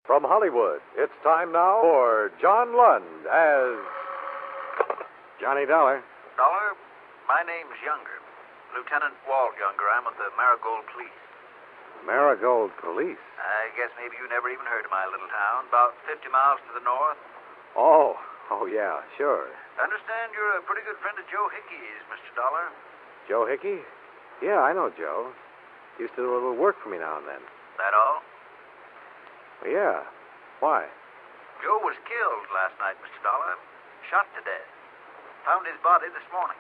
From Hollywood, it's time now for John Lund as Johnny Dollar. Dollar, my name's Younger. Lieutenant Walt Younger. I'm with the Marigold Police. Marigold Police? I guess maybe you never even heard of my little town, about 50 miles to the north. Oh, yeah, sure. I understand you're a pretty good friend of Joe Hickey's, Mr. Dollar. Joe Hickey? Yeah, I know Joe. Used to do a little work for me now and then. That all? Well, yeah. Why? Joe was killed last night, Mr. Dollar. Shot to death. Found his body this morning.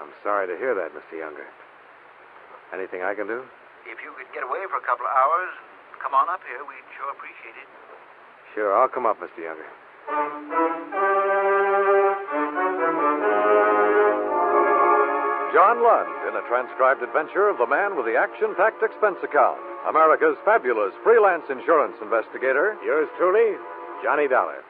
I'm sorry to hear that, Mr. Younger. Anything I can do? If you could get away for a couple of hours and come on up here, we'd sure appreciate it. Sure, I'll come up, Mr. Younger. John Lund in a transcribed adventure of the man with the action-packed expense account. America's fabulous freelance insurance investigator. Yours truly, Johnny Dollar.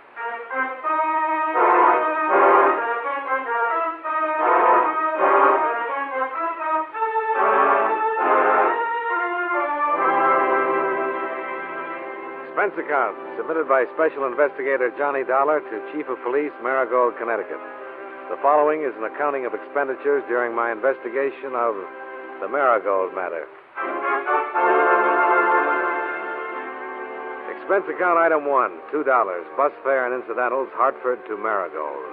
Expense account submitted by Special Investigator Johnny Dollar to Chief of Police, Marigold, Connecticut. The following is an accounting of expenditures during my investigation of the Marigold matter. Expense account item 1, $2, bus fare and incidentals, Hartford to Marigold,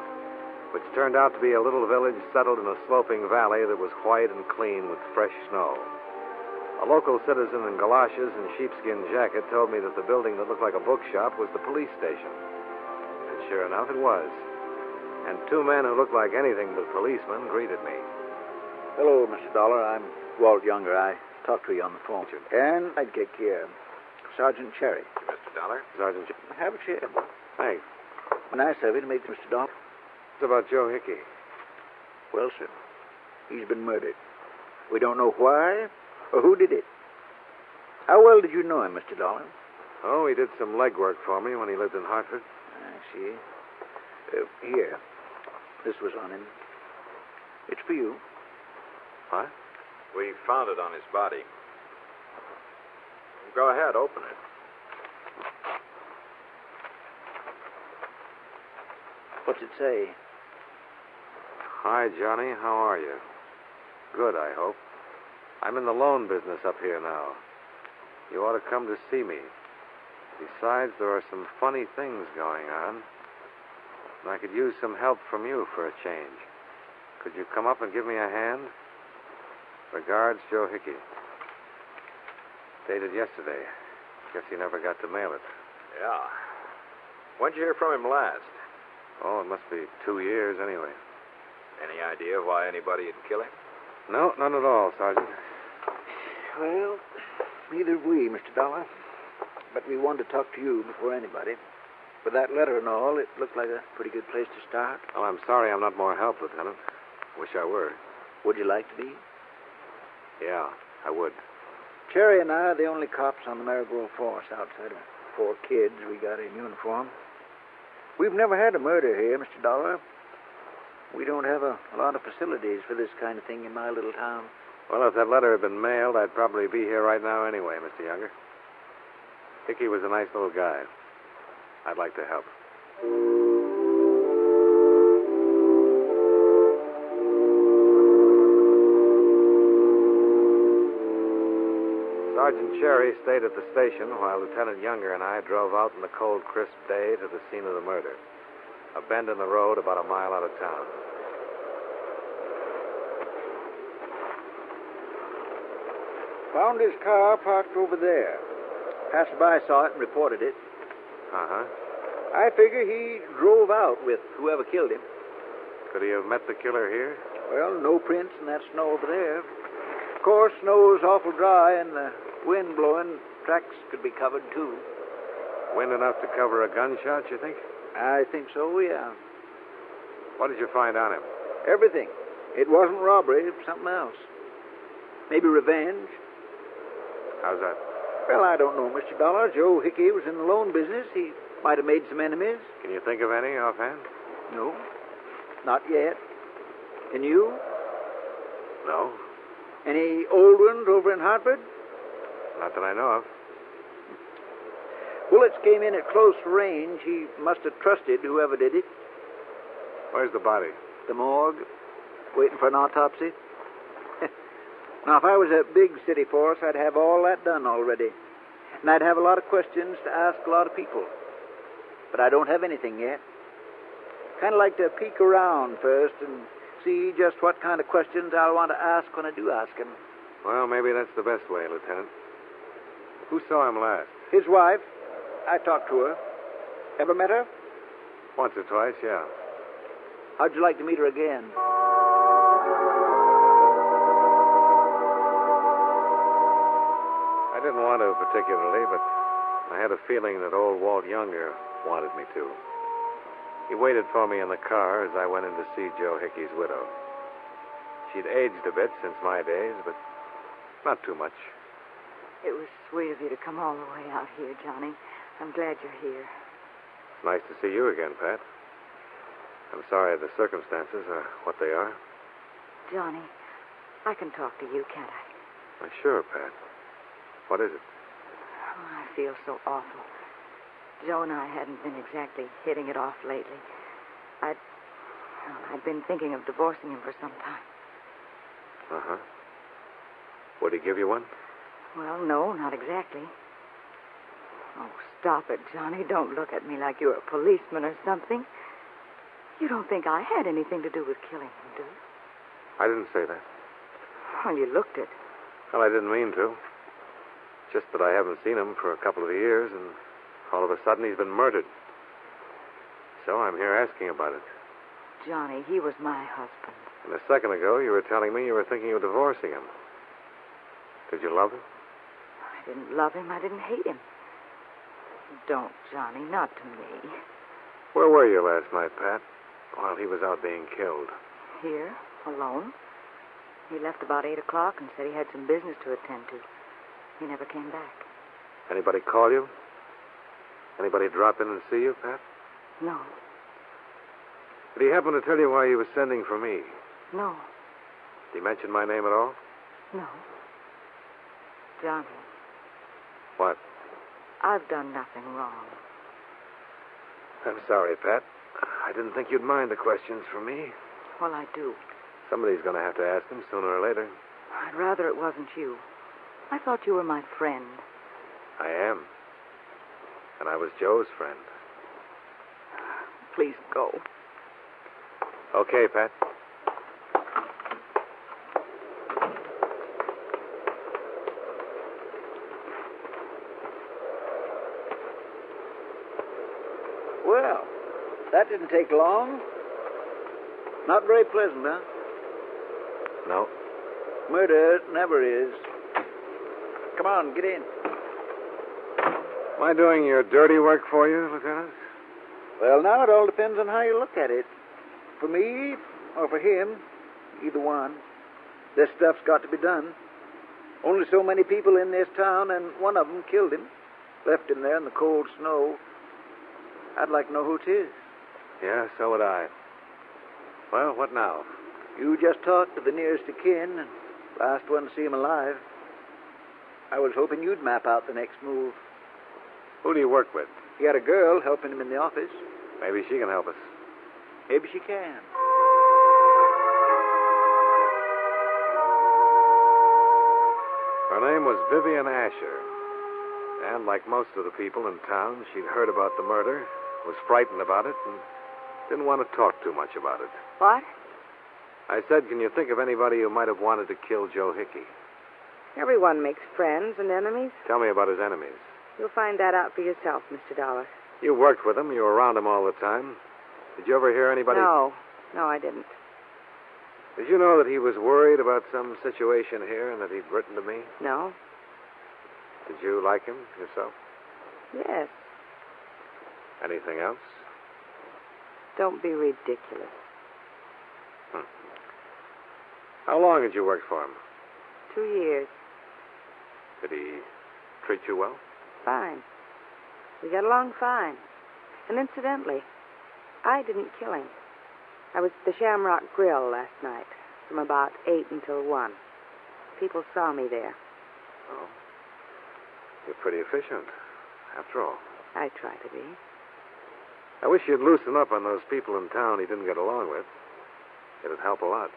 which turned out to be a little village settled in a sloping valley that was white and clean with fresh snow. A local citizen in galoshes and sheepskin jacket told me that the building that looked like a bookshop was the police station. And sure enough, it was. And two men who looked like anything but policemen greeted me. Hello, Mr. Dollar. I'm Walt Younger. I talked to you on the phone. And I'd kick Sergeant Cherry. Mr. Dollar? Sergeant Cherry. Have a chair. Thanks. Nice of you to meet Mr. Dollar. It's about Joe Hickey. Well, sir, he's been murdered. We don't know why or who did it. How well did you know him, Mr. Dollar? Oh, he did some legwork for me when he lived in Hartford. I see. Here. This was on him. It's for you. What? We found it on his body. Go ahead, open it. What's it say? Hi, Johnny. How are you? Good, I hope. I'm in the loan business up here now. You ought to come to see me. Besides, there are some funny things going on. And I could use some help from you for a change. Could you come up and give me a hand? Regards, Joe Hickey. Dated yesterday. Guess he never got to mail it. Yeah. When'd you hear from him last? Oh, it must be 2 years anyway. Any idea why anybody would kill him? No, none at all, Sergeant. Well, neither have we, Mr. Dollar. But we wanted to talk to you before anybody. With that letter and all, it looked like a pretty good place to start. Well, I'm sorry I'm not more help, Lieutenant. Wish I were. Would you like to be? Yeah, I would. Cherry and I are the only cops on the Marigold force outside of 4 kids we got in uniform. We've never had a murder here, Mr. Dollar. We don't have a lot of facilities for this kind of thing in my little town. Well, if that letter had been mailed, I'd probably be here right now anyway, Mr. Younger. Hickey was a nice little guy. I'd like to help. Sergeant Cherry stayed at the station while Lieutenant Younger and I drove out in the cold, crisp day to the scene of the murder. A bend in the road about a mile out of town. Found his car parked over there. Passerby saw it and reported it. Uh-huh. I figure he drove out with whoever killed him. Could he have met the killer here? Well, no prints in that snow over there. Of course, snow's awful dry and the wind blowing. Tracks could be covered, too. Wind enough to cover a gunshot, you think? I think so, yeah. What did you find on him? Everything. It wasn't robbery, it was something else. Maybe revenge. How's that? Well, I don't know, Mr. Dollar. Joe Hickey was in the loan business. He might have made some enemies. Can you think of any offhand? No, not yet. Can you? No. Any old ones over in Hartford? Not that I know of. Bullets came in at close range. He must have trusted whoever did it. Where's the body? The morgue, waiting for an autopsy. Now, if I was a big city force, I'd have all that done already. And I'd have a lot of questions to ask a lot of people. But I don't have anything yet. Kind of like to peek around first and see just what kind of questions I'll want to ask when I do ask him. Well, maybe that's the best way, Lieutenant. Who saw him last? His wife. I talked to her. Ever met her? Once or twice, yeah. How'd you like to meet her again? I didn't want to particularly, but I had a feeling that old Walt Younger wanted me to. He waited for me in the car as I went in to see Joe Hickey's widow. She'd aged a bit since my days, but not too much. It was sweet of you to come all the way out here, Johnny. I'm glad you're here. It's nice to see you again, Pat. I'm sorry the circumstances are what they are. Johnny, I can talk to you, can't I? Why, sure, Pat. What is it? Oh, I feel so awful. Joe and I hadn't been exactly hitting it off lately. I'd been thinking of divorcing him for some time. Uh-huh. Would he give you one? Well, no, not exactly. Oh, stop it, Johnny. Don't look at me like you're a policeman or something. You don't think I had anything to do with killing him, do you? I didn't say that. Well, you looked it. Well, I didn't mean to. Just that I haven't seen him for a couple of years, and all of a sudden he's been murdered. So I'm here asking about it. Johnny, he was my husband. And a second ago, you were telling me you were thinking of divorcing him. Did you love him? I didn't love him. I didn't hate him. Don't, Johnny, not to me. Where were you last night, Pat, while he was out being killed? Here, alone. He left about 8 o'clock and said he had some business to attend to. He never came back. Anybody call you? Anybody drop in and see you, Pat? No. Did he happen to tell you why he was sending for me? No. Did he mention my name at all? No. Johnny. What? I've done nothing wrong. I'm sorry, Pat. I didn't think you'd mind the questions from me. Well, I do. Somebody's going to have to ask them sooner or later. I'd rather it wasn't you. I thought you were my friend. I am. And I was Joe's friend. Please go. Okay, Pat. Well, that didn't take long. Not very pleasant, huh? No. Murder never is. Come on, get in. Am I doing your dirty work for you, Lieutenant? Well, now it all depends on how you look at it. For me, or for him, either one. This stuff's got to be done. Only so many people in this town, and one of them killed him. Left him there in the cold snow. I'd like to know who 'tis. Yeah, so would I. Well, what now? You just talked to the nearest of kin, and last one to see him alive. I was hoping you'd map out the next move. Who do you work with? You got a girl helping him in the office. Maybe she can help us. Maybe she can. Her name was Vivian Asher. And like most of the people in town, she'd heard about the murder, was frightened about it, and didn't want to talk too much about it. What? I said, can you think of anybody who might have wanted to kill Joe Hickey? Everyone makes friends and enemies. Tell me about his enemies. You'll find that out for yourself, Mr. Dollar. You worked with him. You were around him all the time. Did you ever hear anybody... No, I didn't. Did you know that he was worried about some situation here and that he'd written to me? No. Did you like him yourself? Yes. Anything else? Don't be ridiculous. How long did you work for him? 2 years. Did he treat you well? Fine. We got along fine. And incidentally, I didn't kill him. I was at the Shamrock Grill last night, from about 8 until 1. People saw me there. Oh. You're pretty efficient, after all. I try to be. I wish you'd loosen up on those people in town he didn't get along with. It'd help a lot.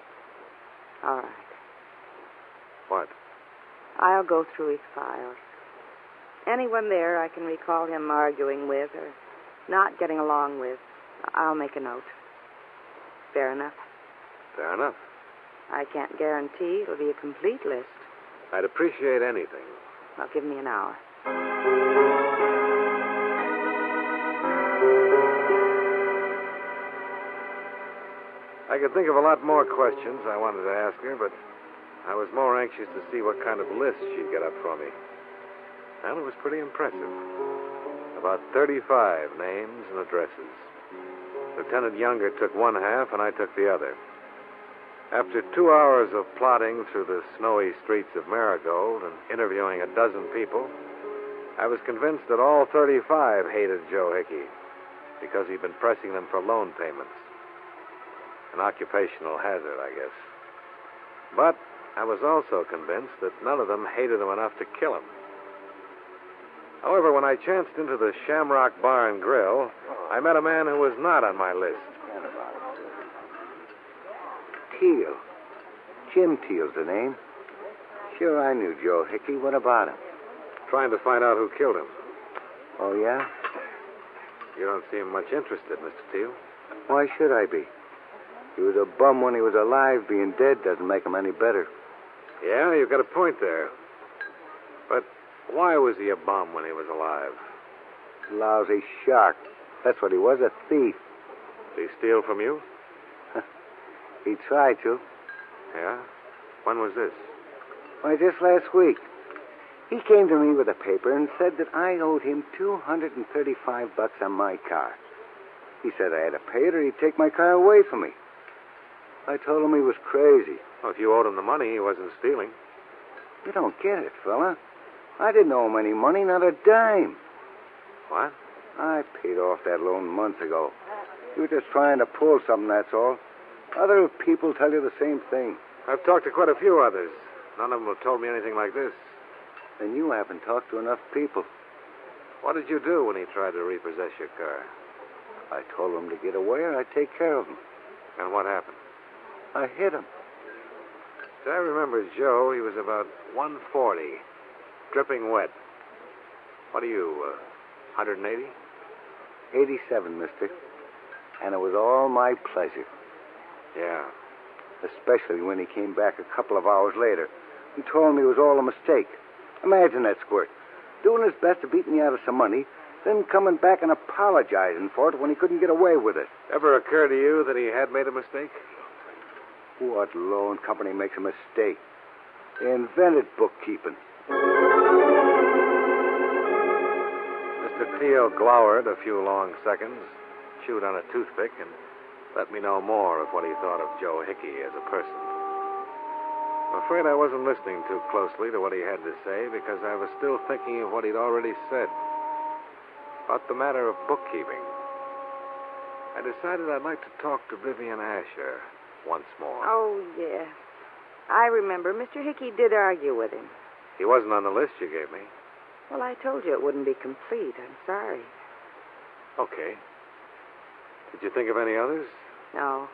All right. What? I'll go through his files. Anyone there I can recall him arguing with or not getting along with, I'll make a note. Fair enough? Fair enough. I can't guarantee it'll be a complete list. I'd appreciate anything. Well, give me an hour. I could think of a lot more questions I wanted to ask her, but I was more anxious to see what kind of list she'd get up for me. And it was pretty impressive. About 35 names and addresses. Lieutenant Younger took one half, and I took the other. After 2 hours of plodding through the snowy streets of Marigold and interviewing a dozen people, I was convinced that all 35 hated Joe Hickey because he'd been pressing them for loan payments. An occupational hazard, I guess. But I was also convinced that none of them hated him enough to kill him. However, when I chanced into the Shamrock Bar and Grill, I met a man who was not on my list. Teal. Jim Teal's the name. Sure, I knew Joe Hickey. What about him? Trying to find out who killed him. Oh, yeah? You don't seem much interested, Mr. Teal. Why should I be? He was a bum when he was alive. Being dead doesn't make him any better. Yeah, you've got a point there. But why was he a bum when he was alive? Lousy shark. That's what he was, a thief. Did he steal from you? He tried to. Yeah? When was this? Why, just last week. He came to me with a paper and said that I owed him $235 on my car. He said I had to pay it or he'd take my car away from me. I told him he was crazy. Well, if you owed him the money, he wasn't stealing. You don't get it, fella. I didn't owe him any money, not a dime. What? I paid off that loan months ago. You were just trying to pull something, that's all. Other people tell you the same thing. I've talked to quite a few others. None of them have told me anything like this. Then you haven't talked to enough people. What did you do when he tried to repossess your car? I told him to get away or I'd take care of him. And what happened? I hit him. As I remember Joe, he was about 140, dripping wet. What are you, 180? 87, mister. And it was all my pleasure. Yeah. Especially when he came back a couple of hours later and told me it was all a mistake. Imagine that squirt. Doing his best to beat me out of some money, then coming back and apologizing for it when he couldn't get away with it. Ever occur to you that he had made a mistake? What loan company makes a mistake? They invented bookkeeping. Mr. Teal glowered a few long seconds, chewed on a toothpick, and let me know more of what he thought of Joe Hickey as a person. I'm afraid I wasn't listening too closely to what he had to say because I was still thinking of what he'd already said about the matter of bookkeeping. I decided I'd like to talk to Vivian Asher once more. Oh, yes. I remember Mr. Hickey did argue with him. He wasn't on the list you gave me. Well, I told you it wouldn't be complete. I'm sorry. Okay. Did you think of any others? No.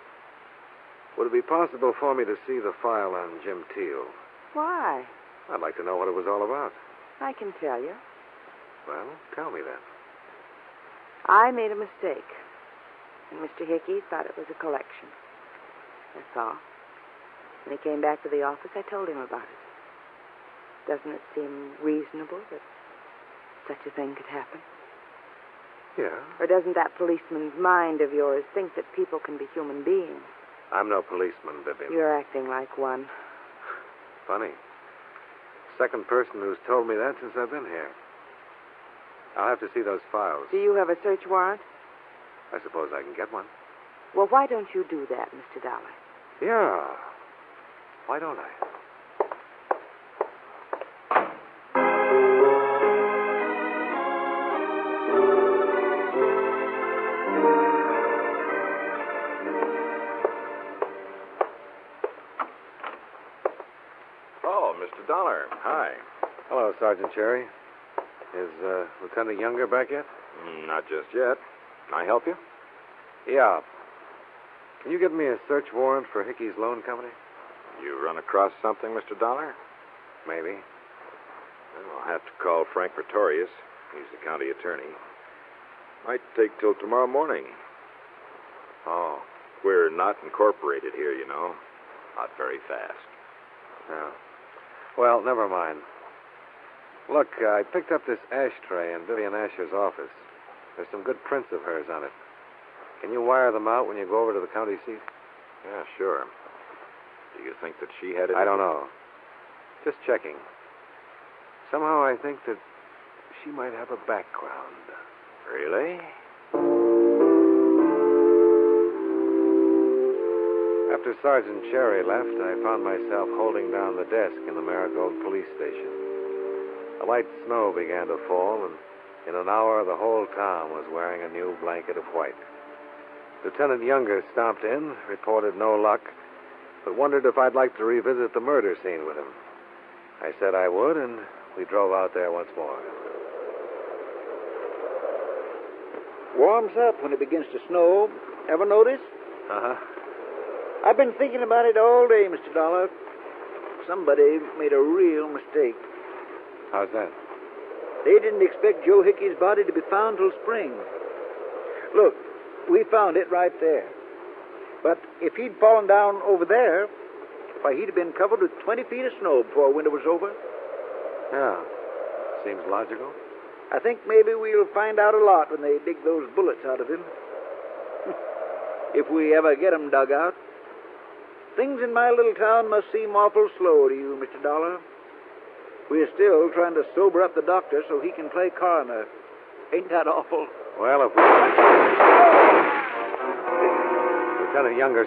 Would it be possible for me to see the file on Jim Teal? Why? I'd like to know what it was all about. I can tell you. Well, tell me then. I made a mistake. And Mr. Hickey thought it was a collection. That's all. When he came back to the office, I told him about it. Doesn't it seem reasonable that such a thing could happen? Yeah. Or doesn't that policeman's mind of yours think that people can be human beings? I'm no policeman, Vivian. You're acting like one. Funny. Second person who's told me that since I've been here. I'll have to see those files. Do you have a search warrant? I suppose I can get one. Well, why don't you do that, Mr. Dollar? Yeah. Why don't I? Oh, Mr. Dollar. Hi. Hello, Sergeant Cherry. Is Lieutenant Younger back yet? Not just yet. Can I help you? Yeah. Can you get me a search warrant for Hickey's Loan Company? You run across something, Mr. Dollar? Maybe. Well, I'll have to call Frank Pretorius. He's the county attorney. Might take till tomorrow morning. Oh. We're not incorporated here, you know. Not very fast. Yeah. Well, never mind. Look, I picked up this ashtray in Vivian Asher's office. There's some good prints of hers on it. Can you wire them out when you go over to the county seat? Yeah, sure. Do you think that she had it? I don't know. Just checking. Somehow I think that she might have a background. Really? After Sergeant Cherry left, I found myself holding down the desk in the Marigold police station. A light snow began to fall, and in an hour the whole town was wearing a new blanket of white. Lieutenant Younger stomped in, reported no luck, but wondered if I'd like to revisit the murder scene with him. I said I would, and we drove out there once more. Warms up when it begins to snow. Ever notice? Uh-huh. I've been thinking about it all day, Mr. Dollar. Somebody made a real mistake. How's that? They didn't expect Joe Hickey's body to be found till spring. Look, we found it right there. But if he'd fallen down over there, why, he'd have been covered with 20 feet of snow before winter was over. Yeah. Seems logical. I think maybe we'll find out a lot when they dig those bullets out of him. If we ever get 'em dug out. Things in my little town must seem awful slow to you, Mr. Dollar. We're still trying to sober up the doctor so he can play coroner. Ain't that awful? Well, if we... Lieutenant Younger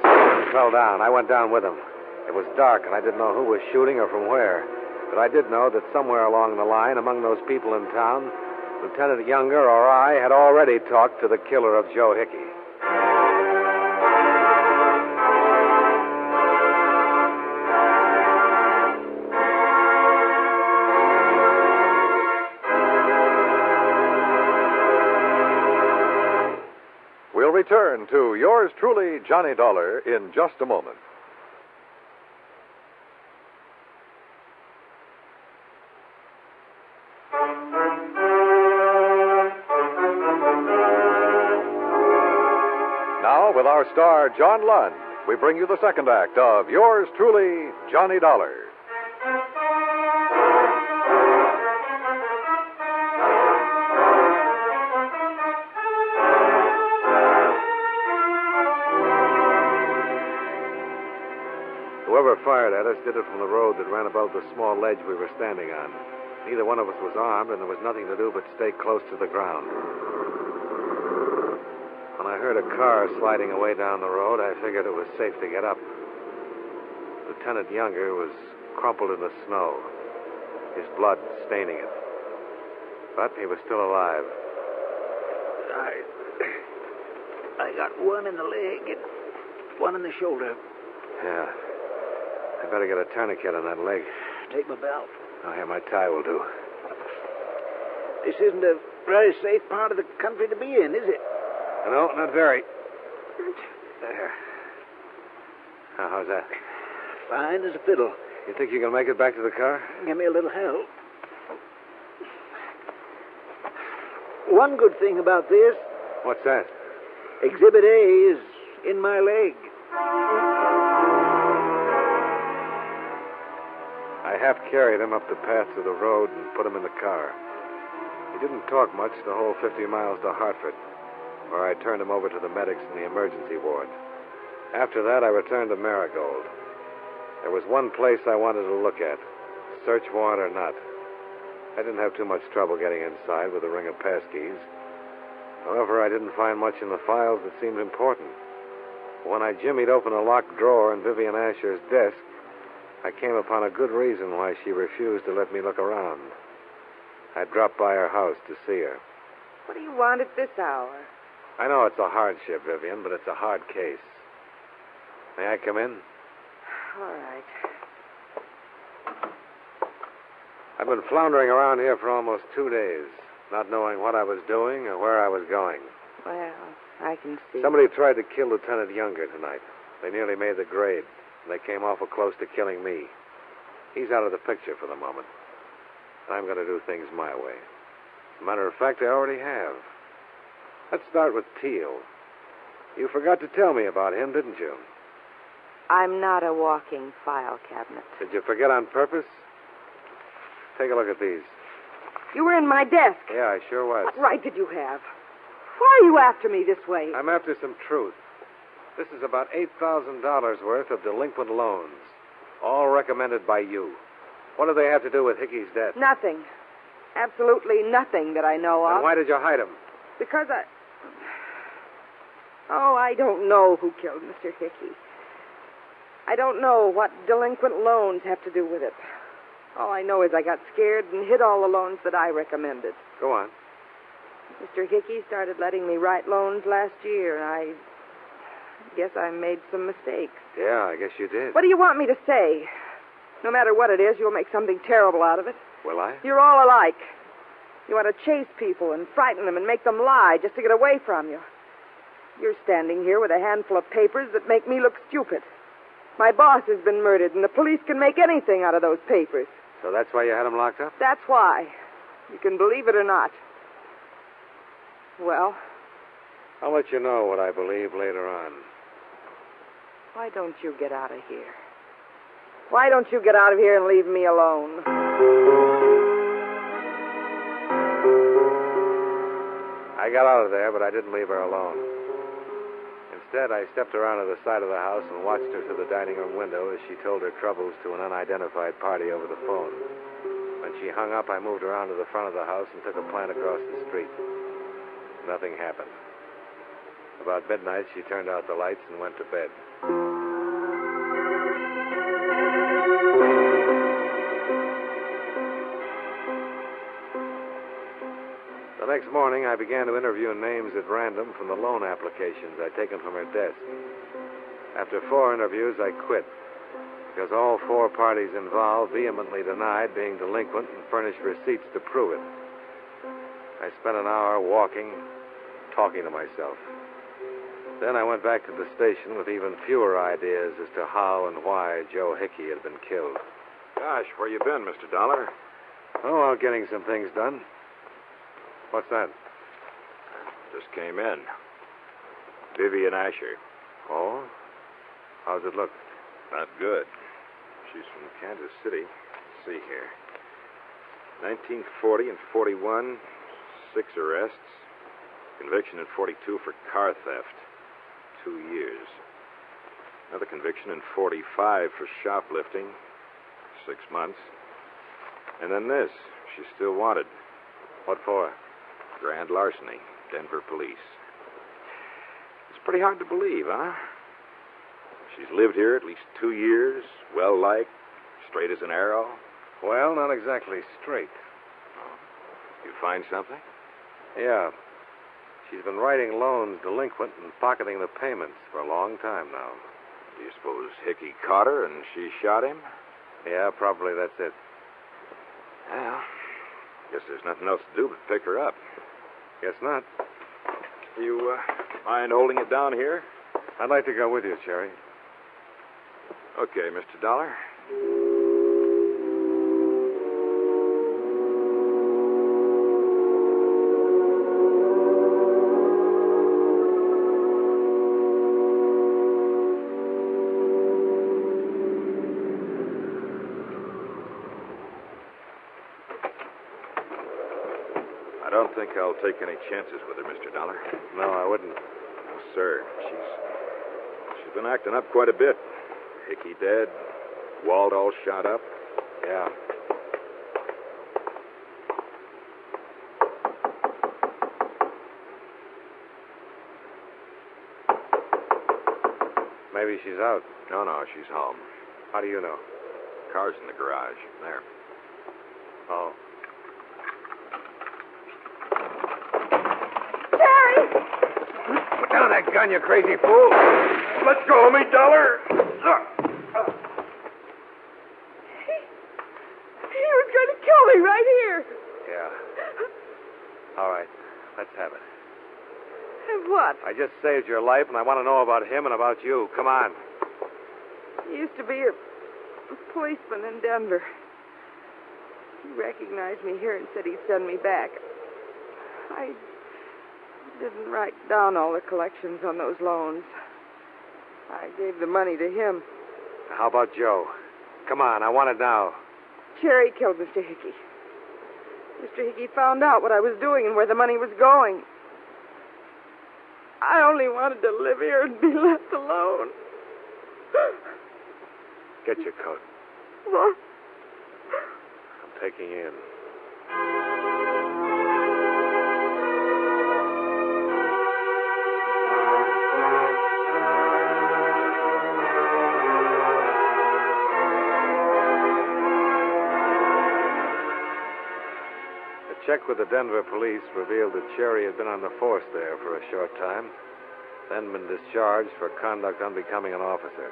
fell down. I went down with him. It was dark, and I didn't know who was shooting or from where. But I did know that somewhere along the line, among those people in town, Lieutenant Younger or I had already talked to the killer of Joe Hickey. We'll return to yours truly, Johnny Dollar, in just a moment. Now, with our star, John Lund, we bring you the second act of yours truly, Johnny Dollar. Whoever fired at us did it from the road that ran above the small ledge we were standing on. Neither one of us was armed, and there was nothing to do but stay close to the ground. When I heard a car sliding away down the road, I figured it was safe to get up. Lieutenant Younger was crumpled in the snow, his blood staining it. But he was still alive. I got one in the leg and one in the shoulder. Yeah. I better get a tourniquet on that leg. Take my belt. Oh, yeah, my tie will do. This isn't a very safe part of the country to be in, is it? No, not very. There. Now, how's that? Fine as a fiddle. You think you can make it back to the car? Give me a little help. One good thing about this, What's that? Exhibit A is in my leg. I half carried him up the path to the road and put him in the car. He didn't talk much the whole 50 miles to Hartford, where I turned him over to the medics in the emergency ward. After that, I returned to Marigold. There was one place I wanted to look at, search warrant or not. I didn't have too much trouble getting inside with a ring of passkeys. However, I didn't find much in the files that seemed important. When I jimmied open a locked drawer in Vivian Asher's desk, I came upon a good reason why she refused to let me look around. I dropped by her house to see her. What do you want at this hour? I know it's a hardship, Vivian, but it's a hard case. May I come in? All right. I've been floundering around here for almost 2 days, not knowing what I was doing or where I was going. Well, I can see. Somebody tried to kill Lieutenant Younger tonight. They nearly made the grade, and they came awful close to killing me. He's out of the picture for the moment. I'm going to do things my way. As a matter of fact, I already have. Let's start with Teal. You forgot to tell me about him, didn't you? I'm not a walking file cabinet. Did you forget on purpose? Take a look at these. You were in my desk. Yeah, I sure was. What right did you have? Why are you after me this way? I'm after some truth. This is about $8,000 worth of delinquent loans, all recommended by you. What do they have to do with Hickey's death? Nothing. Absolutely nothing that I know of. Then why did you hide them? Because I don't know who killed Mr. Hickey. I don't know what delinquent loans have to do with it. All I know is I got scared and hid all the loans that I recommended. Go on. Mr. Hickey started letting me write loans last year, and I guess I made some mistakes. Yeah, I guess you did. What do you want me to say? No matter what it is, you'll make something terrible out of it. Will I? You're all alike. You want to chase people and frighten them and make them lie just to get away from you. You're standing here with a handful of papers that make me look stupid. My boss has been murdered, and the police can make anything out of those papers. So that's why you had him locked up? That's why. You can believe it or not. Well? I'll let you know what I believe later on. Why don't you get out of here? Why don't you get out of here and leave me alone? I got out of there, but I didn't leave her alone. Instead, I stepped around to the side of the house and watched her through the dining room window as she told her troubles to an unidentified party over the phone. When she hung up, I moved around to the front of the house and took a plant across the street. Nothing happened. About midnight, she turned out the lights and went to bed. The next morning, I began to interview names at random from the loan applications I'd taken from her desk. After 4 interviews, I quit, because all 4 parties involved vehemently denied being delinquent and furnished receipts to prove it. I spent an hour walking, talking to myself. Then I went back to the station with even fewer ideas as to how and why Joe Hickey had been killed. Gosh, where you been, Mr. Dollar? Oh, well, getting some things done. What's that? Just came in. Vivian Asher. Oh? How's it look? Not good. She's from Kansas City. Let's see here. 1940 and 41, 6 arrests. Conviction in 42 for car theft. 2 years. Another conviction in 45 for shoplifting. 6 months. And then this. She's still wanted. What for? Grand larceny. Denver police. It's pretty hard to believe, huh? She's lived here at least 2 years. Well-liked. Straight as an arrow. Well, not exactly straight. Oh. You find something? Yeah. She's been writing loans delinquent and pocketing the payments for a long time now. Do you suppose Hickey caught her and she shot him? Yeah, probably that's it. Well, guess there's nothing else to do but pick her up. Guess not. You mind holding it down here? I'd like to go with you, Cherry. Okay, Mr. Dollar. I don't think I'll take any chances with her, Mr. Dollar. No, I wouldn't. No, sir. She's been acting up quite a bit. Hickey dead. Walt all shot up. Yeah. Maybe she's out. No, she's home. How do you know? Car's in the garage. There. Oh. Put down that gun, you crazy fool. Let go of me, Dollar. He was going to kill me What? I just saved your life, and I want to know about him and about you. Come on. He used to be a policeman in Denver. He recognized me here and said he'd send me back. I didn't write down all the collections on those loans. I gave the money to him. How about Joe? Come on, I want it now. Cherry killed Mr. Hickey. Mr. Hickey found out what I was doing and where the money was going. I only wanted to live here and be left alone. Get your coat. What? I'm taking you in. A check with the Denver police revealed that Cherry had been on the force there for a short time, then been discharged for conduct unbecoming an officer.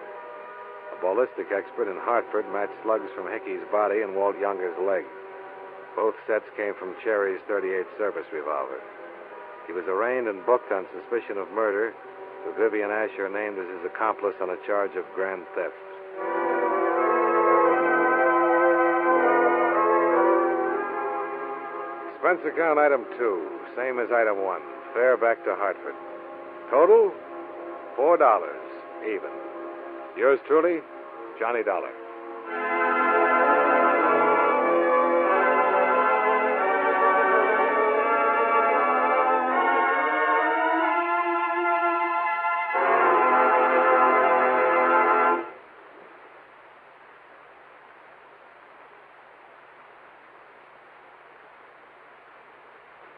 A ballistic expert in Hartford matched slugs from Hickey's body and Walt Younger's leg. Both sets came from Cherry's .38 service revolver. He was arraigned and booked on suspicion of murder, with Vivian Asher named as his accomplice on a charge of grand theft. Expense account item 2, same as item 1. Fare back to Hartford. Total, $4, even. Yours truly, Johnny Dollar.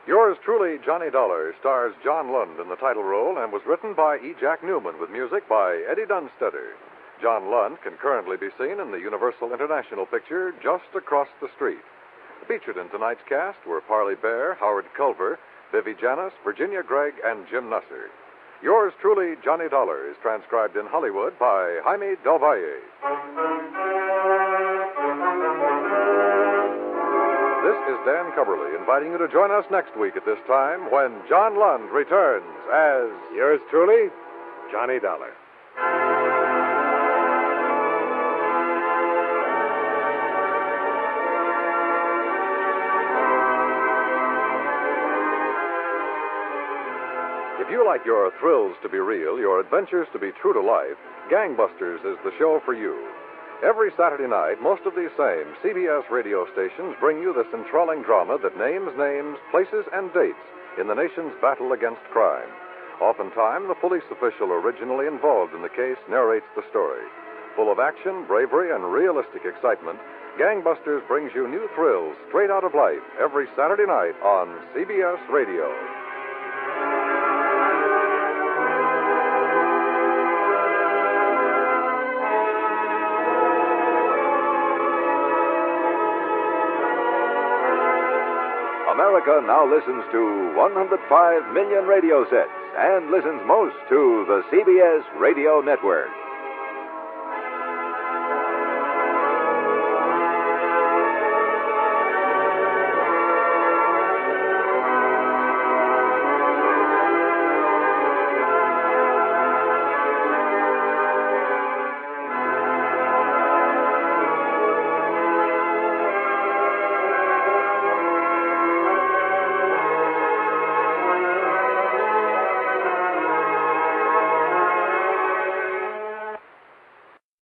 Yours truly, Johnny Dollar, stars John Lund in the title role and was written by E. Jack Newman with music by Eddie Dunstetter. John Lund can currently be seen in the Universal International picture Just Across the Street. Featured in tonight's cast were Parley Bear, Howard Culver, Vivi Janis, Virginia Gregg, and Jim Nusser. Yours truly, Johnny Dollar, is transcribed in Hollywood by Jaime Del Valle. This is Dan Cubberly inviting you to join us next week at this time when John Lund returns as... Yours truly, Johnny Dollar. If you like your thrills to be real, your adventures to be true to life, Gangbusters is the show for you. Every Saturday night, most of these same CBS radio stations bring you this enthralling drama that names names, places, and dates in the nation's battle against crime. Oftentimes, the police official originally involved in the case narrates the story. Full of action, bravery, and realistic excitement, Gangbusters brings you new thrills straight out of life every Saturday night on CBS Radio. America now listens to 105 million radio sets and listens most to the CBS Radio Network.